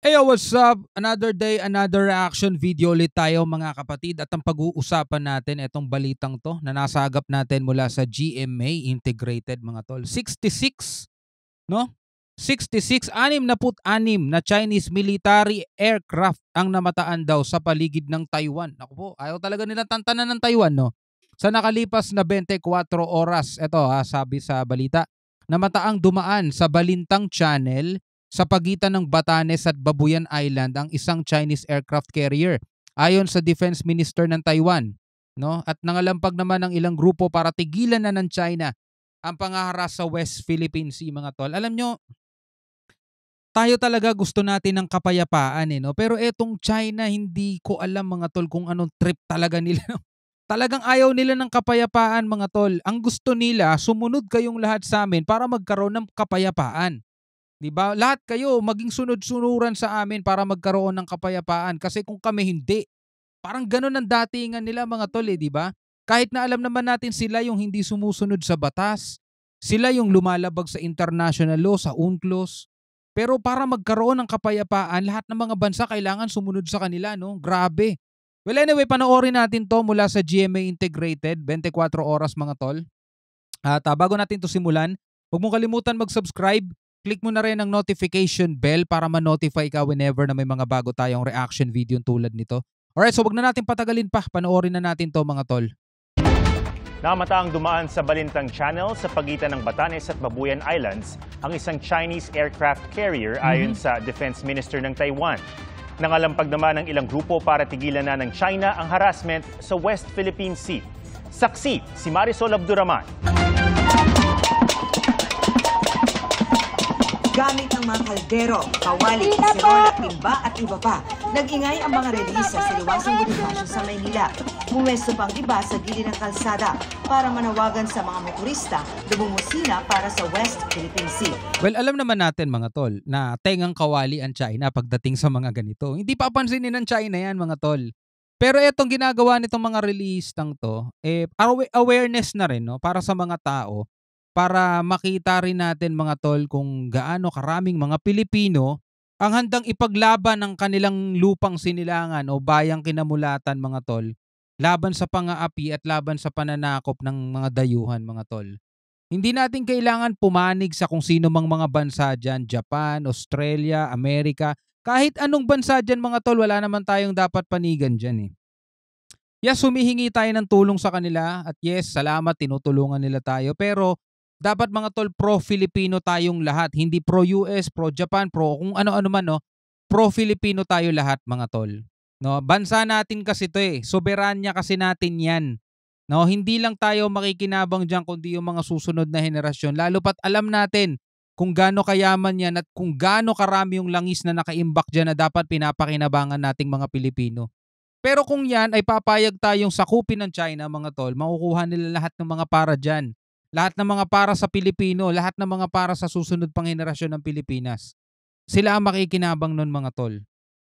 Hey, what's up? Another day, another reaction video ulit tayo mga kapatid, at ang pag-uusapan natin itong balitang to na nasagap natin mula sa GMA Integrated mga tol. 66, no? 66, 66 na Chinese military aircraft ang namataan daw sa paligid ng Taiwan. Naku po, ayaw talaga nila tantanan ng Taiwan, no? Sa nakalipas na 24 oras, ito sabi sa balita, namataang dumaan sa Balintang Channel sa pagitan ng Batanes at Babuyan Island ang isang Chinese aircraft carrier, ayon sa Defense Minister ng Taiwan, no? At nangalampag naman ang ilang grupo para tigilan na ng China ang pangaharas sa West Philippine Sea mga tol. Alam nyo, tayo talaga gusto natin ng kapayapaan no? Pero etong China, hindi ko alam mga tol kung anong trip talaga nila. Talagang ayaw nila ng kapayapaan mga tol. Ang gusto nila, sumunod kayong lahat sa amin para magkaroon ng kapayapaan. 'Di ba? Lahat kayo maging sunod-sunuran sa amin para magkaroon ng kapayapaan, kasi kung kami hindi, parang gano'n ang datingan nila mga tol 'di ba? Kahit na alam naman natin sila yung hindi sumusunod sa batas, sila yung lumalabag sa international law, sa UNCLOS. Pero para magkaroon ng kapayapaan, lahat ng mga bansa kailangan sumunod sa kanila, no? Grabe. Well, anyway, panoorin natin 'to mula sa GMA Integrated, 24 oras mga tol. At bago natin 'to simulan, huwag mong kalimutan mag-subscribe. Click mo na rin ang notification bell para ma-notify ka whenever na may mga bago tayong reaction video tulad nito. Alright, so wag na natin patagalin pa. Panoorin na natin to mga tol. Namataang dumaan sa Balintang Channel sa pagitan ng Batanes at Babuyan Islands ang isang Chinese aircraft carrier ayon sa Defense Minister ng Taiwan. Nangalampag naman ang ilang grupo para tigilan na ng China ang harassment sa West Philippine Sea. Saksi si Marisol Abduraman. Gamit ang mga kaldero, kawali, serola, timba at iba pa, nag-ingay ang mga relisa sa Liwasang Bonifacio sa Maynila. Bumesto pang iba sa gilid ng kalsada para manawagan sa mga motorista na bumusina para sa West Philippine Sea. Well, alam naman natin mga tol na tengang kawali ang China pagdating sa mga ganito. Hindi papansinin ng China yan mga tol. Pero etong ginagawa nitong mga relistang to, awareness na rin, no, para sa mga tao, para makita rin natin mga tol kung gaano karaming mga Pilipino ang handang ipaglaban ng kanilang lupang sinilangan o bayang kinamulatan mga tol, laban sa pang-aapi at laban sa pananakop ng mga dayuhan mga tol. Hindi natin kailangan pumanig sa kung sino mang mga bansa dyan, Japan, Australia, Amerika, kahit anong bansa dyan mga tol, wala naman tayong dapat panigan dyan Yes, humihingi tayo ng tulong sa kanila at yes, salamat, tinutulungan nila tayo, pero dapat mga tol, pro-Filipino tayong lahat. Hindi pro-US, pro-Japan, pro kung ano-ano man, no? Pro-Filipino tayo lahat mga tol. No? Bansa natin kasi ito Soberanya kasi natin yan. No? Hindi lang tayo makikinabang dyan kundi yung mga susunod na henerasyon. Lalo pat alam natin kung gaano kayaman yan at kung gaano karami yung langis na nakaimbak dyan na dapat pinapakinabangan nating mga Pilipino. Pero kung yan ay papayag tayong sakupin ng China mga tol, makukuha nila lahat ng mga para dyan. Lahat ng mga para sa Pilipino, lahat ng mga para sa susunod pang henerasyon ng Pilipinas. Sila ang makikinabang nun mga tol.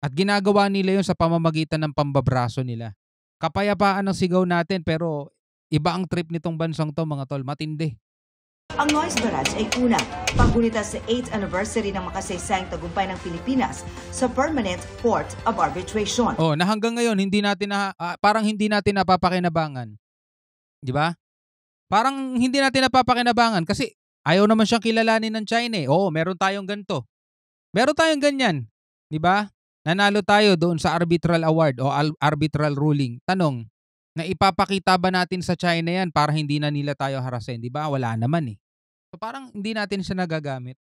At ginagawa nila yun sa pamamagitan ng pambabraso nila. Kapayapaan ang sigaw natin, pero iba ang trip nitong bansang to mga tol, matindi. Ang Noise Barrage ay una, paggunita sa 8th anniversary ng makasaysayang tagumpay ng Pilipinas sa Permanent Port of Arbitration. Na hanggang ngayon parang hindi natin napapakinabangan. 'Di ba? Parang hindi natin napapakinabangan kasi ayaw naman siyang kilalanin ng China meron tayong ganito. Meron tayong ganyan. 'Di ba? Nanalo tayo doon sa arbitral award o arbitral ruling. Tanong, naipapakita ba natin sa China yan para hindi na nila tayo harasin? 'Di ba? Wala naman So parang hindi natin siya nagagamit.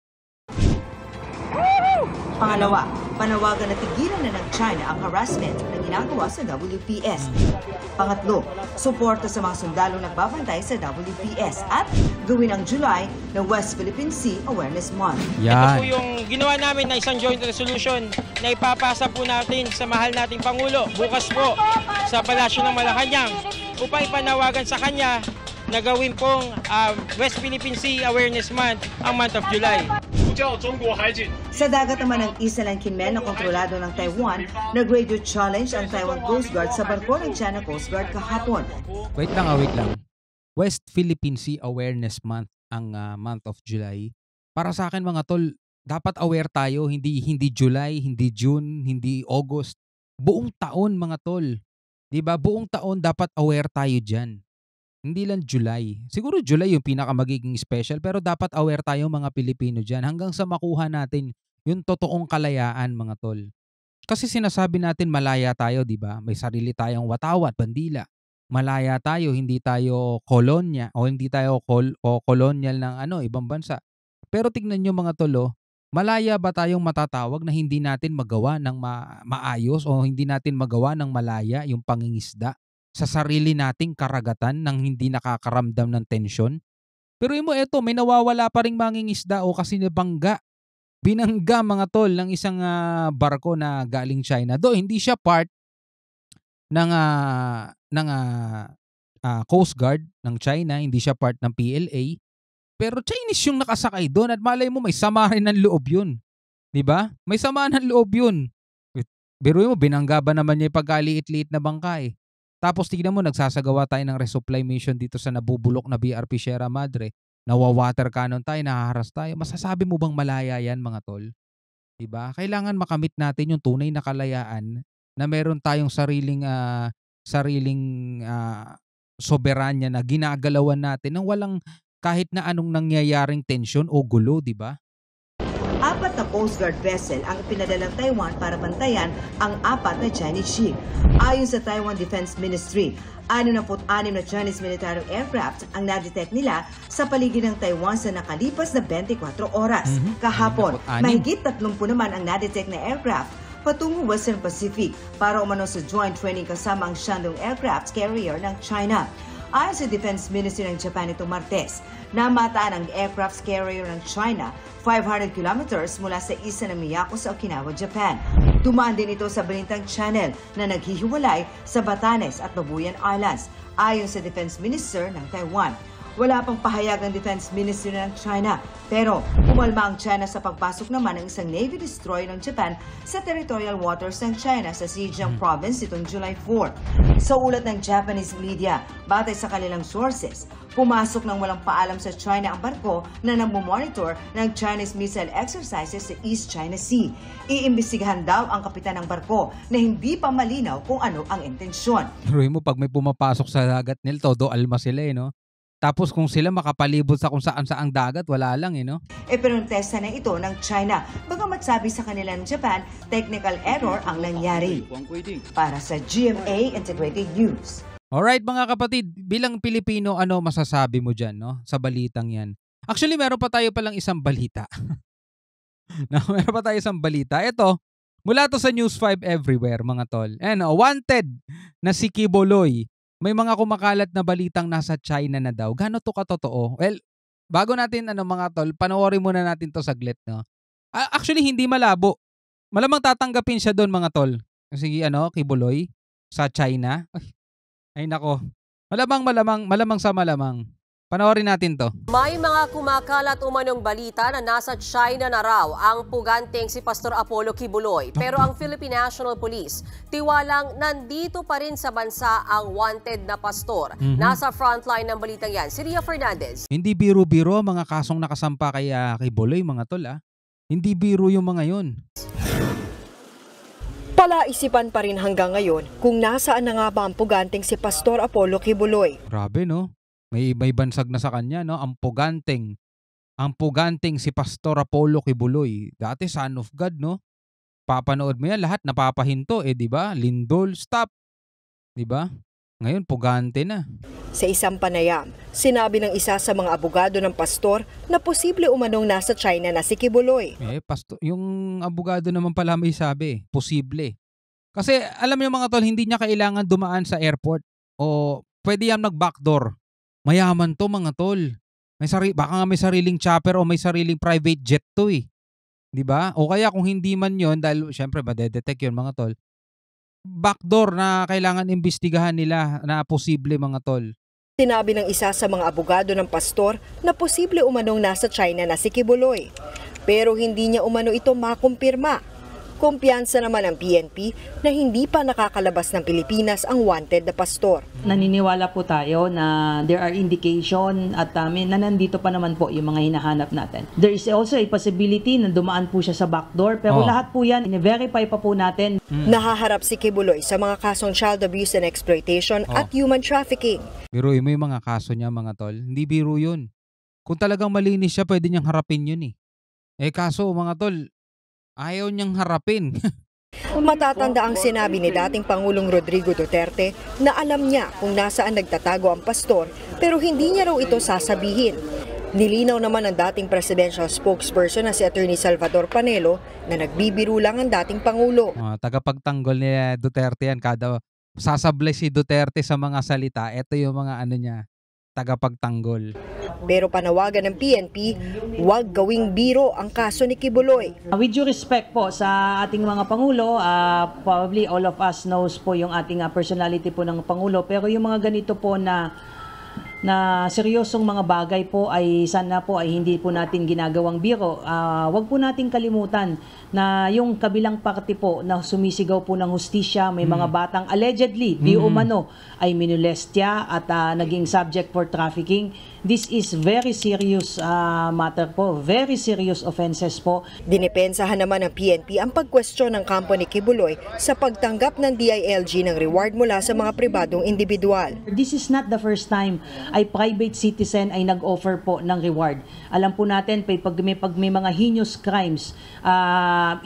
Pangalawa, panawagan na tigilan na ng China ang harassment na ginagawa sa WPS. Pangatlo, suporta sa mga sundalong nagbabantay sa WPS at gawin ang July na West Philippine Sea Awareness Month. Ito po yung ginawa namin na isang joint resolution na ipapasa po natin sa mahal nating Pangulo bukas po sa Palasyo ng Malacanang upang ipanawagan sa kanya na gawin pong West Philippine Sea Awareness Month ang month of July. Sa dagat naman ng Isla ng Kinmen na kontrolado ng Taiwan, nag-radio challenge ang Taiwan Coast Guard sa barko ng China Coast Guard kahapon. Wait lang. West Philippine Sea Awareness Month ang month of July. Para sa akin mga tol, Dapat aware tayo, hindi July, hindi June, hindi August. Buong taon mga tol. 'Di ba? Buong taon dapat aware tayo diyan. Hindi lang July. Siguro July yung pinaka magiging special pero dapat aware tayo mga Pilipino diyan hanggang sa makuha natin yung totoong kalayaan mga tol. Kasi sinasabi natin malaya tayo, 'di ba? May sarili tayong watawat, bandila. Malaya tayo, hindi tayo kolonya o hindi tayo kolonyal ng ibang bansa. Pero tignan niyo mga tol, malaya ba tayong matatawag na hindi natin magawa ng maayos o hindi natin magawa ng malaya yung pangingisda sa sarili nating karagatan nang hindi nakakaramdam ng tensyon? Pero mo eto, may nawawala pa ring mangingisda o kasi binangga mga tol ng isang barko na galing China. Do hindi siya part ng Coast Guard ng China, hindi siya part ng PLA. Pero Chinese yung nakasakay doon at malay mo may sama rin ng loob yun. 'Di ba? May sama ng loob yun. Biruin mo, binangga ba naman niya yung pagkaliit-liit na bangka eh. Tapos tignan mo, nagsasagawa tayo ng resupply mission dito sa nabubulok na BRP Sierra Madre. Nawa-water cannon tayo, nahaharas tayo. Masasabi mo bang malaya yan mga tol? 'Di ba? Kailangan makamit natin yung tunay na kalayaan na meron tayong sariling soberanya na ginagalawan natin nang walang kahit na anong nangyayaring tensyon o gulo, 'di ba? 4 na Coast Guard vessel ang pinadalang Taiwan para bantayan ang 4 na Chinese ship. Ayon sa Taiwan Defense Ministry, 66 na Chinese military aircraft ang na-detect nila sa paligid ng Taiwan sa nakalipas na 24 oras. Kahapon, mahigit 30 naman ang na-detect na aircraft patungo Western Pacific para umano sa joint training kasama ang Shandong aircraft carrier ng China. Ayon sa Defense Ministry ng Japan itong Martes, namataan ang aircraft carrier ng China 500 kilometers mula sa isa ng Miyako sa Okinawa, Japan. Dumaan din ito sa Balintang Channel na naghihiwalay sa Batanes at Babuyan Islands, ayon sa Defense Minister ng Taiwan. Wala pang pahayag ng Defense Ministry ng China, pero umalma ang China sa pagpasok naman ng isang Navy destroyer ng Japan sa territorial waters ng China sa Zhejiang Province itong July 4. Sa ulat ng Japanese media, batay sa kanilang sources, pumasok ng walang paalam sa China ang barko na nagmo-monitor ng Chinese missile exercises sa East China Sea. Iimbestigahan daw ang kapitan ng barko na hindi pa malinaw kung ano ang intensyon. Ruy mo, pag may pumapasok sa dagat nila, todo alma sila no? Tapos kung sila makapalibot sa kung saan saang dagat, wala lang no? Pero yung testa na ito ng China, bagamat sabi sa kanila ng Japan, technical error ang nangyari. Para sa GMA Integrated News. Alright mga kapatid, bilang Pilipino, ano masasabi mo dyan sa balitang yan? Actually, meron pa tayo palang isang balita. Meron pa tayo isang balita. Ito, mula to sa News 5 Everywhere mga tol. Wanted na si Kiboloy. May mga kumakalat na balitang nasa China na daw. Gaano to katotoo? Well, bago natin mga tol, panoorin muna natin to saglit, no? Actually, hindi malabo. Malamang tatanggapin siya doon mga tol. Sige, Kiboloy sa China. Ay nako. Malamang sa malamang. Panoorin natin to. May mga kumakalat umanong balita na nasa China na raw ang puganteng si Pastor Apollo Kibuloy. Pero ang Philippine National Police, tiwalang nandito pa rin sa bansa ang wanted na pastor. Nasa frontline ng balitang yan, si Ria Fernandez. Hindi biro-biro ang mga kasong nakasampa kay Kibuloy mga tol. Hindi biro yung mga yon. Palaisipan pa rin hanggang ngayon kung nasaan na nga ba ang puganteng si Pastor Apollo Kibuloy. Grabe no? May bansag na sa kanya, no? Ang puganteng si Pastor Apollo Kibuloy. Dati son of God, no? Papanood mo yan, lahat napapahinto, di ba? Lindol, stop. Di ba? Ngayon, pugante na. Sa isang panayam, sinabi ng isa sa mga abogado ng pastor na posible umanong nasa China na si Kibuloy. Yung abogado naman pala may sabi, posible. Kasi alam niyo mga tol, hindi niya kailangan dumaan sa airport o pwede yan mag-backdoor. Mayaman to mga tol. Baka nga may sariling chopper o may sariling private jet to Di ba? O kaya kung hindi man yon, dahil syempre madedetect yun mga tol, backdoor na kailangan imbestigahan nila na posible mga tol. Sinabi ng isa sa mga abogado ng pastor na posible umanong nasa China na si Kibuloy. Pero hindi niya umano ito makumpirma. Kumpiyansa naman ang PNP na hindi pa nakakalabas ng Pilipinas ang wanted na pastor. Naniniwala po tayo na there are indication at na nandito pa naman po yung mga hinahanap natin. There is also a possibility na dumaan po siya sa backdoor, pero lahat po yan, i-verify pa po natin. Nahaharap si Kibuloy sa mga kasong child abuse and exploitation at human trafficking. Biruin mo yung mga kaso niya, mga tol. Hindi biro yun. Kung talagang malinis siya, pwede niyang harapin yun eh. Kaso, mga tol, ayaw niyang harapin. Matatanda ang sinabi ni dating Pangulong Rodrigo Duterte na alam niya kung nasaan nagtatago ang pastor pero hindi niya raw ito sasabihin. Nilinaw naman ng dating presidential spokesperson na si Attorney Salvador Panelo na nagbibiro lang ang dating Pangulo. Tagapagtanggol ni Duterte yan. Kada sasablay si Duterte sa mga salita, ito yung mga ano niya, tagapagtanggol. Pero panawagan ng PNP, huwag gawing biro ang kaso ni Kibuloy. With due respect po sa ating mga Pangulo, probably all of us knows po yung ating personality po ng Pangulo, pero yung mga ganito po na seryosong mga bagay po ay sana po ay hindi po natin ginagawang biro. Wag po natin kalimutan na yung kabilang parte po na sumisigaw po ng hustisya, may mga batang allegedly, di umano, ay minolestya at naging subject for trafficking. This is very serious matter po, very serious offenses po. Dinipensahan naman ng PNP ang pagkwestiyon ng kampo ni Kibuloy sa pagtanggap ng DILG ng reward mula sa mga pribadong individual. This is not the first time ay private citizen ay nag-offer po ng reward. Alam po natin, pag may mga heinous crimes,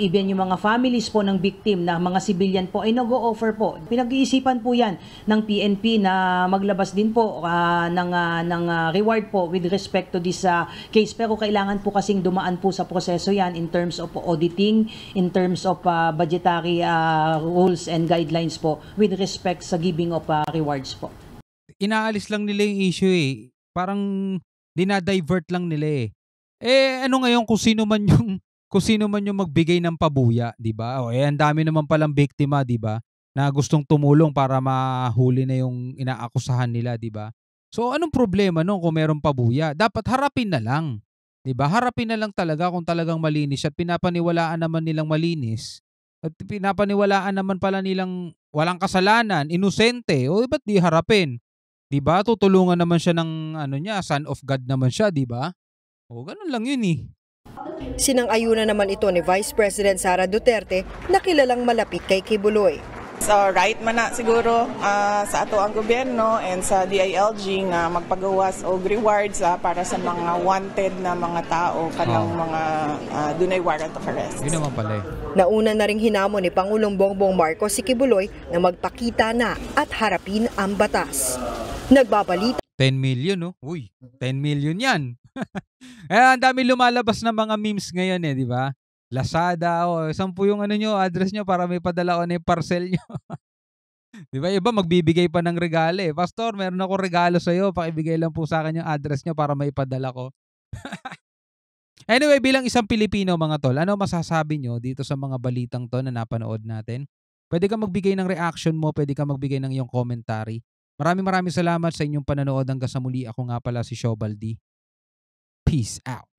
even yung mga families po ng victim na mga civilian po ay nag-o-offer po. Pinag-iisipan po yan ng PNP na maglabas din po ng reward po with respect to this case. Pero kailangan po kasing dumaan po sa proseso yan in terms of auditing, in terms of budgetary rules and guidelines po with respect sa giving of rewards po. Inaalis lang nila yung issue eh. Parang dinadivert lang nila eh. Ano ngayon kung sino man yung magbigay ng pabuya, 'di ba? Ang dami naman palang biktima, 'di ba? Na gustong tumulong para mahuli na yung inaakusahan nila, 'di ba? So anong problema no kung merong pabuya? Dapat harapin na lang. 'Di ba? Harapin na lang talaga kung talagang malinis at pinapaniwalaan naman nilang malinis. At pinapaniwalaan naman pala nilang walang kasalanan, inosente. Ba't di harapin? 'Di ba? Tutulungan naman siya ng son of God naman siya, 'di ba? Ganun lang 'yun eh. Sinang-ayunan naman ito ni Vice President Sara Duterte na kilalang malapit kay Kibuloy. So right man na siguro sa ato ang gobyerno and sa DILG nga magpagawas og rewards para sa mga wanted na mga tao kanang mga dunay warrant of arrest. Yun naman pala eh. Nauna na ring hinamon ni Pangulong Bongbong Marcos si Kibuloy na magpakita na at harapin ang batas. Nagbabalita 10 million, no? Uy, 10 million yan. Ang dami lumalabas na mga memes ngayon eh, di ba? Lazada, saan po yung address nyo para may padala ko na yung parcel nyo. Di ba? Iba magbibigay pa ng regalo eh. Pastor, meron ako regalo sa'yo. Pakibigay lang po sa akin yung address nyo para may padala ko. Anyway, bilang isang Pilipino mga tol, ano masasabi nyo dito sa mga balitang to na napanood natin? Pwede ka magbigay ng reaction mo, pwede ka magbigay ng iyong commentary. Maraming salamat sa inyong panonood hanggang sa muli. Ako nga pala si Shobaldi. Peace out.